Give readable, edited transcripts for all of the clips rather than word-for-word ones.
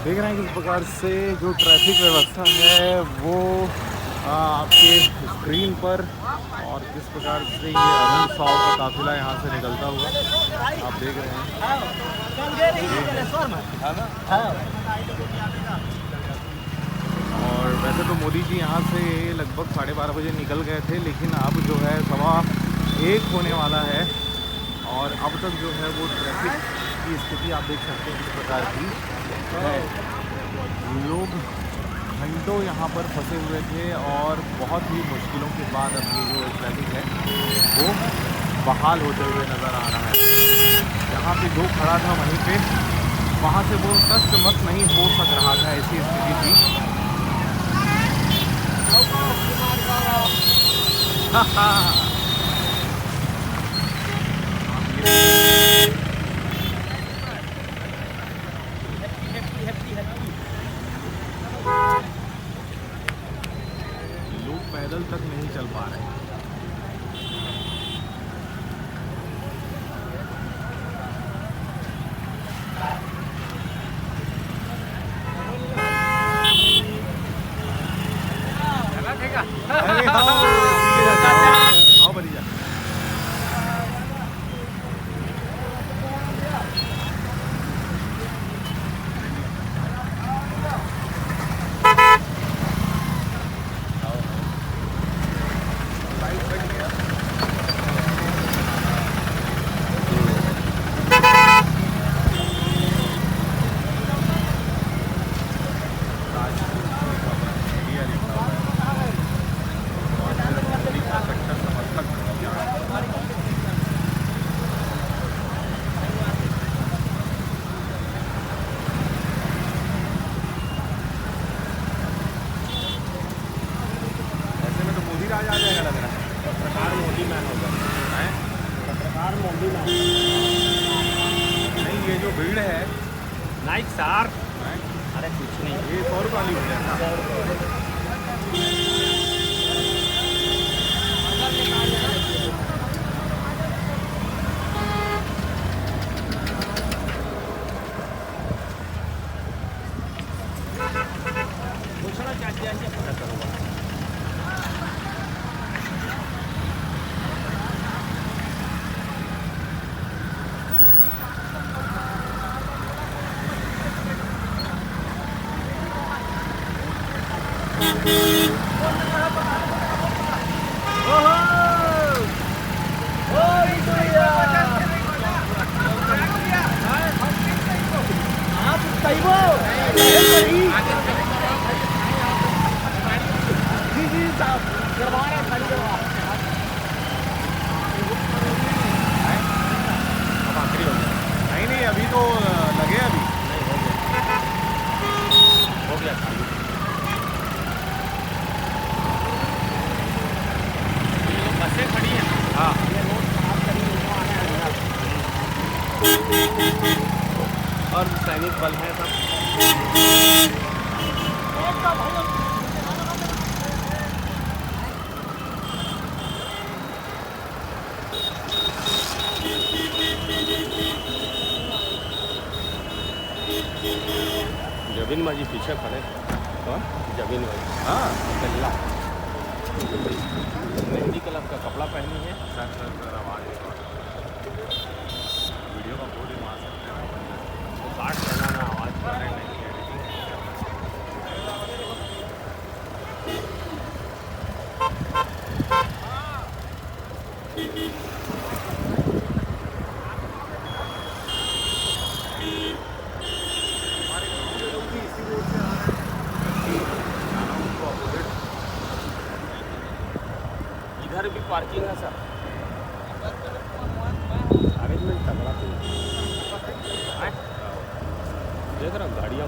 देख रहे हैं किस प्रकार से जो ट्रैफिक व्यवस्था है वो आपके स्क्रीन पर, और किस प्रकार से ये अरुण साव का काफिला यहाँ से निकलता हुआ आप देख रहे हैं। और वैसे तो मोदी जी यहाँ से लगभग 12:30 बजे निकल गए थे, लेकिन अब जो है 1:15 होने वाला है और अब तक जो है वो ट्रैफिक की स्थिति आप देख सकते हैं किस प्रकार की है। लोग घंटों यहाँ पर फंसे हुए थे और बहुत ही मुश्किलों के बाद अब ये जो ट्रैफिक है वो बहाल होते हुए नज़र आ रहा है। जहाँ पे जो खड़ा था वहीं पे, वहाँ से वो कष्ट मत नहीं हो सक रहा था, ऐसी स्थिति थी। लोग पैदल तक नहीं चल पा रहे हैं। नहीं, ये जो भीड़ है नाइक सार, अरे कुछ नहीं, ये 100 रुपये वाली भीड़ है। नहीं, अभी तो लगे, अभी हो गया। बसें खड़ी हैं। हाँ, और सैनिक बल है सब। जबीन भाजी पीछे खड़े। कौन? जबीन भाजी। हाँ, पहला मेहंदी कलर का कपड़ा पहनी है। वीडियो का कोड ही मार सकते हैं। तो काट लेना ना, आवाज़ कर रहे नहीं। इधर भी पार्किंग है सर। अरेंजमेंट तगड़ा थी। देख रहा गाड़ियाँ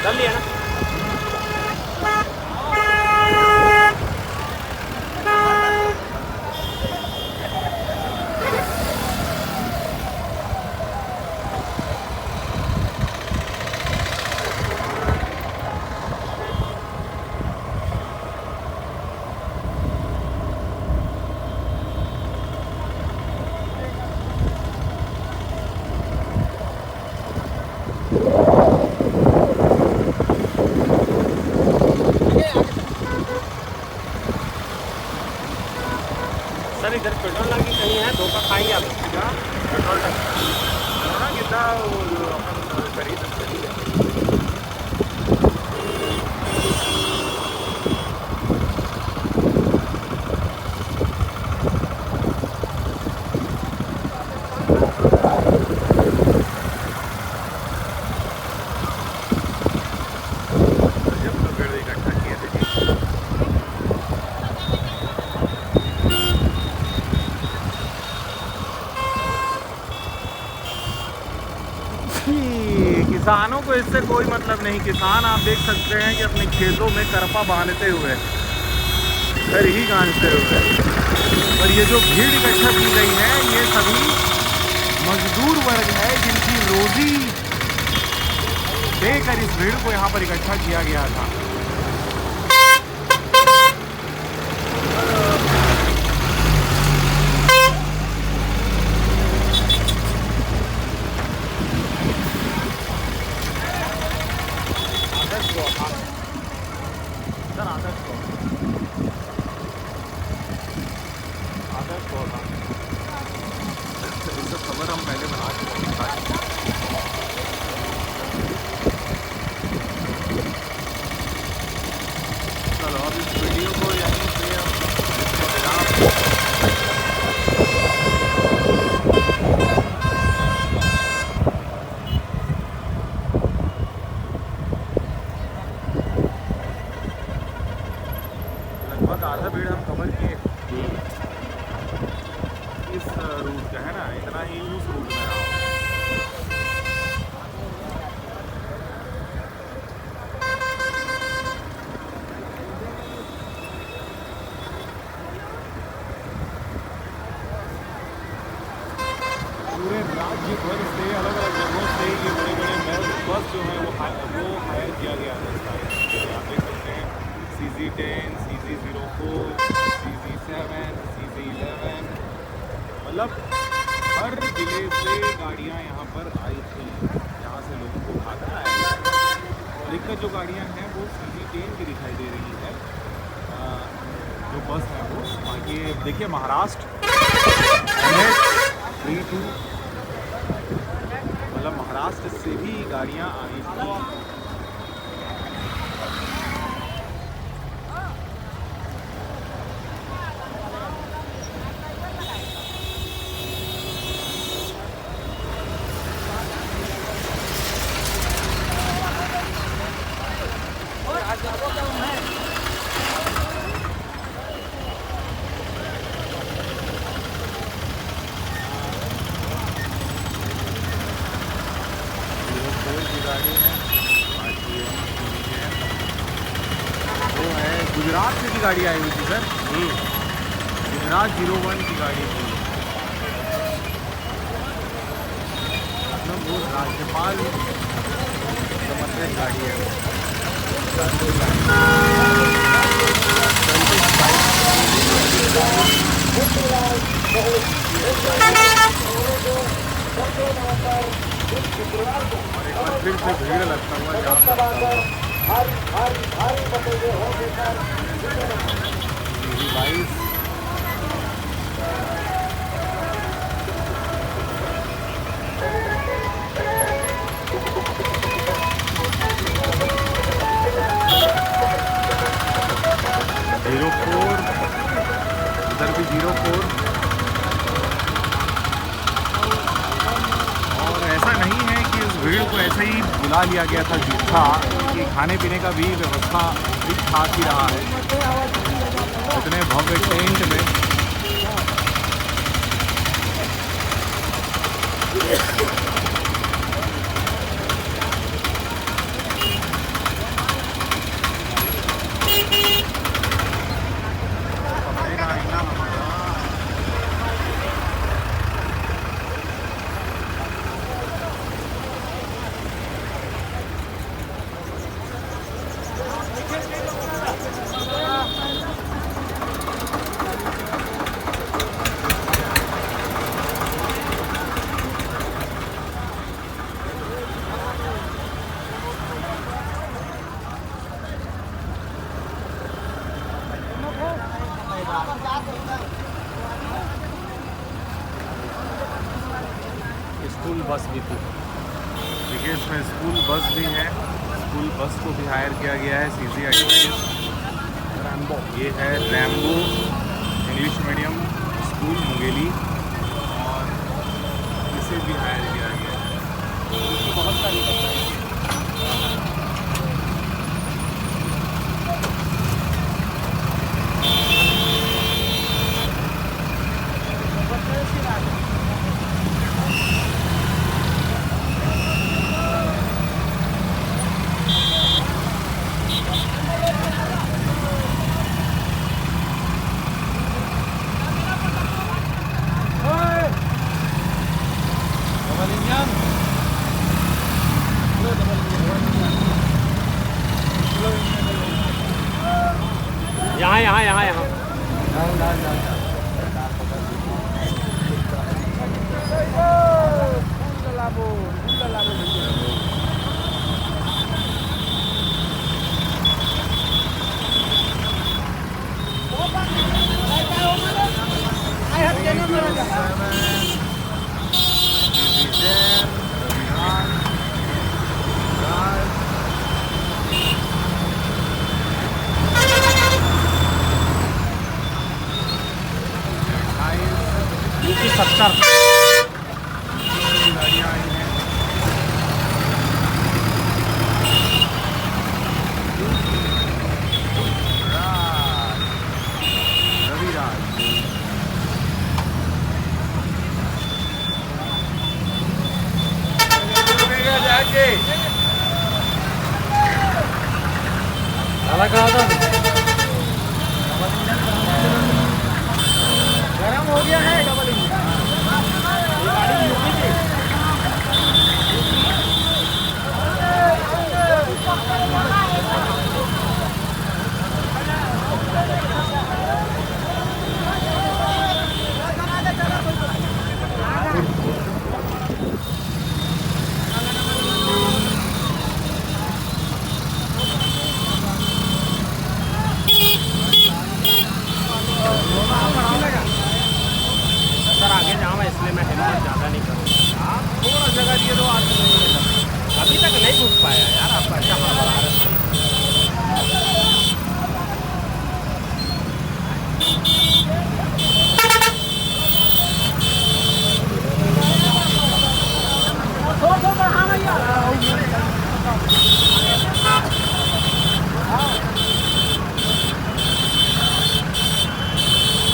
कर लिया ना। सर इधर पेट्रोल टंकी कहीं है, धोखा खाएंगे आप? पेट्रोल टंकी कितना खरीद किसानों को इससे कोई मतलब नहीं। किसान आप देख सकते हैं कि अपने खेतों में करपा बांधते हुए, घर ही गांजते हुए, और ये जो भीड़ इकट्ठा की गई है ये सभी मजदूर वर्ग है जिनकी रोजी देकर इस भीड़ को यहाँ पर इकट्ठा किया गया था। खबर हम पहले बना चुके हैं। चलो अब इस वीडियो को यहीं से लगभग आधा भीड़ हम कवर किए। इस रूट का है ना, इतना ही उस रूट में रहा। पूरे राज्य भर से अलग अलग जगहों से ये बड़े बड़े बस जो है वो हायर किया गया है। आप देख सकते हैं CZ10, CZ04, CZ7, CZ11, मतलब हर जिले से गाड़ियाँ यहाँ पर आई थी, यहाँ से लोगों को उठाकर आया। अधिकतर जो गाड़ियाँ हैं वो CZ10 की दिखाई दे रही है, जो बस है वो। बाकी देखिए महाराष्ट्र MH32, मतलब महाराष्ट्र से भी गाड़ियाँ आई थी। गुजरात से भी गाड़ी आई हुई थी सर, गुजरात 01 की गाड़ी थी। मतलब वो राज्यपाल समर्थित गाड़ी है। और एक बार फिर से भीड़ लगता हुआ जाम लगता हुआ बाईस इधर भी 04। और ऐसा नहीं है कि इस भीड़ को ऐसे ही बुला लिया गया था जूठा, कि खाने पीने का भी व्यवस्था ठीक ठाक ही रहा है। इतने भव्य टेंट में स्कूल बस भी थी। देखिए इसमें स्कूल बस भी है, स्कूल बस को भी हायर किया गया है CC28। रैम्बो, ये है Rambo English medium school Mungeli, और इसे भी हायर किया गया है। बहुत सारी बसें हैं। यहाँ UP 70 गाड़ियाँ आई हैं। रविराज गरम हो गया है डबल इंजन। ये गाड़ी यूपी की। सर आगे जाऊँ इसलिए मैं हेलमेट ज़्यादा नहीं करूँगा। आप थोड़ा जगह दिए तो आज अभी तक नहीं घुस पाया यार, आप अच्छा हड़बड़ा रहे हो।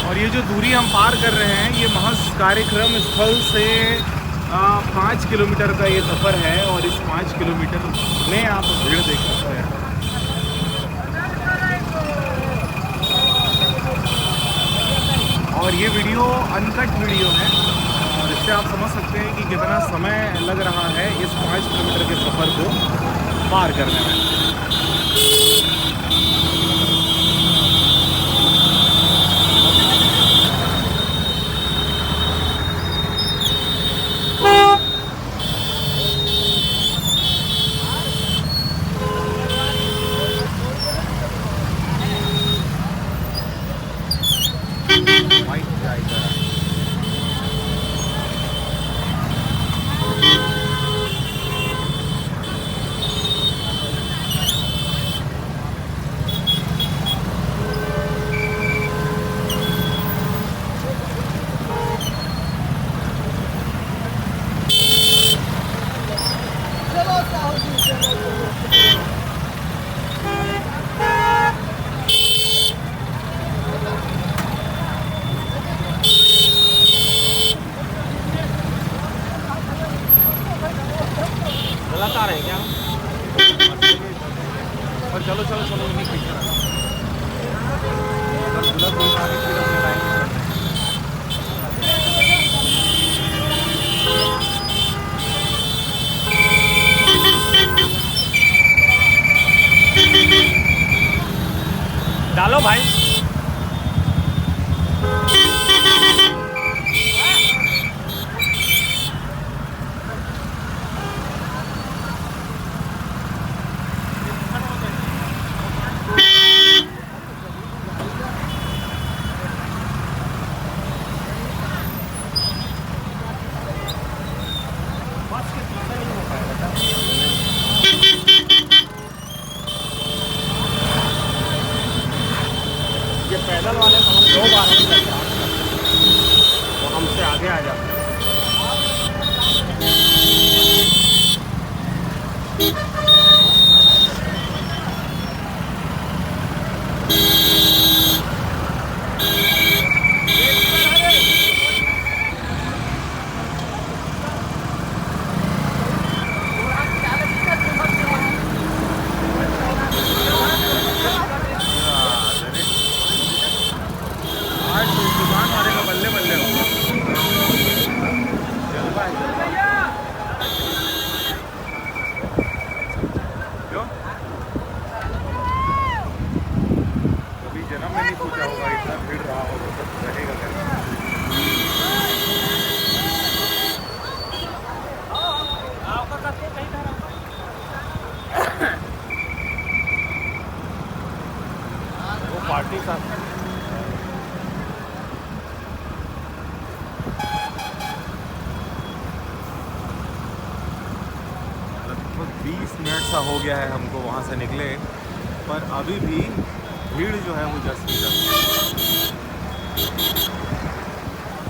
और ये जो दूरी हम पार कर रहे हैं, ये महज कार्यक्रम स्थल से 5 किलोमीटर का ये सफ़र है, और इस 5 किलोमीटर में आप भीड़ देख सकते हैं। और ये वीडियो अनकट वीडियो है और इससे आप समझ सकते हैं कि कितना समय लग रहा है इस 5 किलोमीटर के सफ़र को पार करने में। लगातार है क्या? और चलो चलो चलो इन्हीं पीछे रहा। अगर बुलट कोई आगे फिर अपने लाइन में चलते हैं। डालो भाई। ये पैदल वाले तो हम 2 बार नहीं करते, तो हमसे आगे आ जाते हैं। आज दुकान वाले का बल्ले बल्ले होगा। क्यों? कभी जन्म में नहीं सोचा होगा इतना भीड़ रहा होगा तो रहेगा कैसे। वो पार्टी साथ लगभग 20 मिनट सा हो गया है हमको वहाँ से निकले, पर अभी भी भीड़ जो है वो जस्ट नहीं जाती।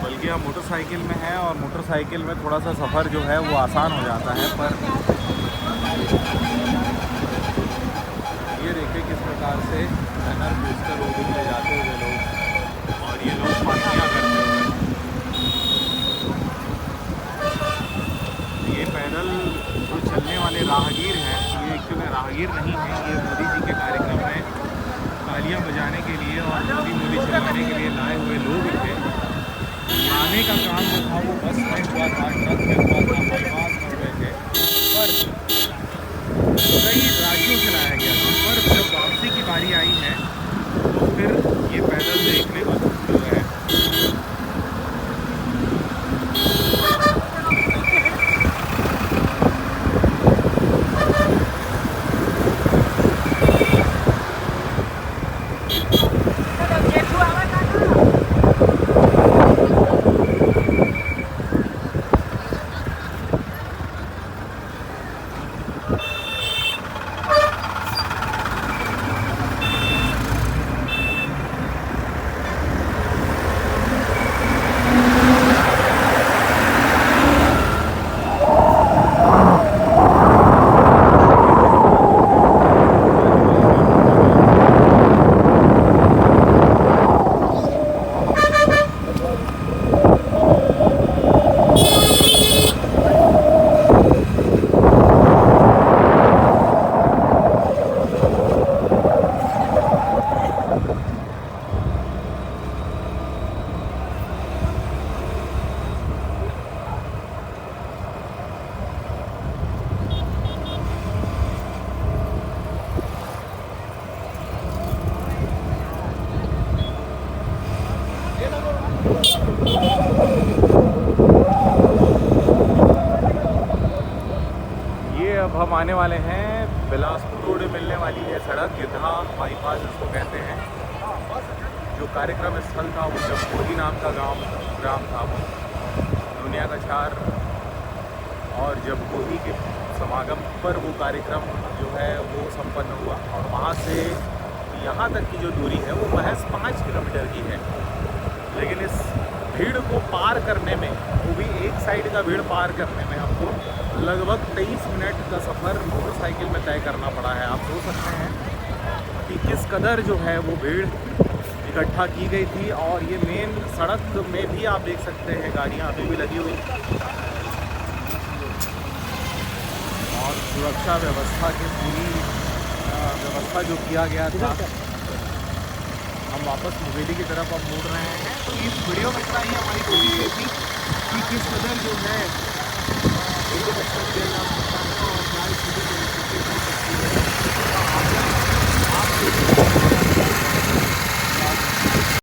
बल्कि हम मोटरसाइकिल में हैं और मोटरसाइकिल में थोड़ा सा सफ़र जो है वो आसान हो जाता है, पर ये देखिए किस प्रकार से बैनर पोस्टर होर्डिंग ले जाते हुए लोग, और ये लोग पार्टियाँ करते हुए। ये पैदल जो चलने वाले राहगीर हैं, ये एक्चुअली राहगीर नहीं हैं, ये मोदी जी के कार्यक्रम में तालियां बजाने के लिए और मोदी मोदी चलवाने के लिए लाए हुए लोग थे। लाने का काम जो था वो बस में हुआ था, ट्रक में हुआ था, बाईपास कर रहे थे, पर कई राज्यों से लाया गया था। पर जब वापसी की बारी आई है तो फिर ये पैदल देखने को जो है अब हम आने वाले हैं बिलासपुर रोड में मिलने वाली है सड़क, गिद्धा बाईपास इसको कहते हैं। जो कार्यक्रम स्थल था वो जमकोली नाम का ग्राम था वो, दुनिया का 4 और जमकोली के समागम पर वो कार्यक्रम जो है वो संपन्न हुआ। और वहाँ से यहाँ तक की जो दूरी है वो महज 5 किलोमीटर की है। लेकिन इस भीड़ को पार करने में, वो भी एक साइड का भीड़ पार करने में हमको लगभग 23 मिनट का सफ़र मोटरसाइकिल में तय करना पड़ा है। आप सोच सकते हैं कि किस कदर जो है वो भीड़ इकट्ठा की गई थी। और ये मेन सड़क में भी आप देख सकते हैं गाड़ियाँ अभी भी लगी हुई, और सुरक्षा व्यवस्था की पूरी व्यवस्था जो किया गया था। हम वापस मुवेली की तरफ अब मुड़ रहे हैं। तो इस वीडियो में इतना ही हमारी कोशिश ये थी कि किस कदर जो है